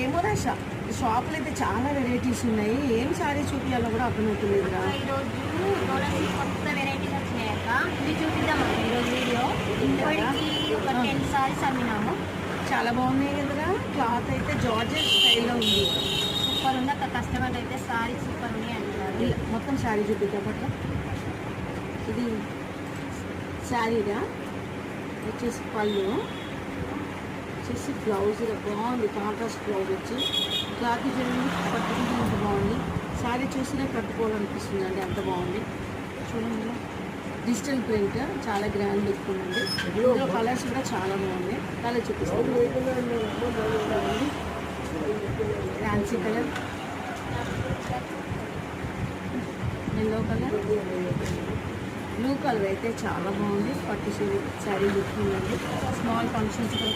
ఏమోరా షాపులు అయితే చాలా వెరైటీస్ ఉన్నాయి. ఏం సారీ చూపించాలో కూడా అర్థమవుతుందిరా. ఈరోజు కొత్త వెరైటీస్ వచ్చినాయక్క. ఇది చూపిద్దాం ఈరోజు వీడియో. ఇప్పటికి ఒక 10 సారీస్ అమ్మినాము. చాలా బాగున్నాయి కదరా. క్లాత్ అయితే జార్జెట్ స్టైల్లో ఉంది. సూపర్ ఉంది అక్క. కస్టమర్ అయితే సారీ సూపర్ ఉన్నాయి అంటున్నారు. ఇలా మొత్తం శారీ చూపిద్దాం పట్ల. ఇది శారీరా వచ్చేసి పళ్ళు వచ్చేసి బ్లౌజ్ బాగుంది. కాంట్రాస్ట్ బ్లౌజ్ వచ్చి క్లాత్ చూడండి పట్టుకుంటే అంత బాగుంది. శారీ చూసినా కట్టుకోవాలనిపిస్తుంది అండి, అంత బాగుంది. చూడండి డిజిటల్ ప్రింట్ చాలా గ్రాండ్ లుక్ ఉందండి. ఇందులో కలర్స్ కూడా చాలా బాగున్నాయి. కలర్ చూపిస్తాను. Fancy colour, yellow colour, blue colour అయితే చాలా బాగుంది. పట్టు శారీ లుక్ ఉందండి. స్మాల్ ఫంక్షన్స్ కూడా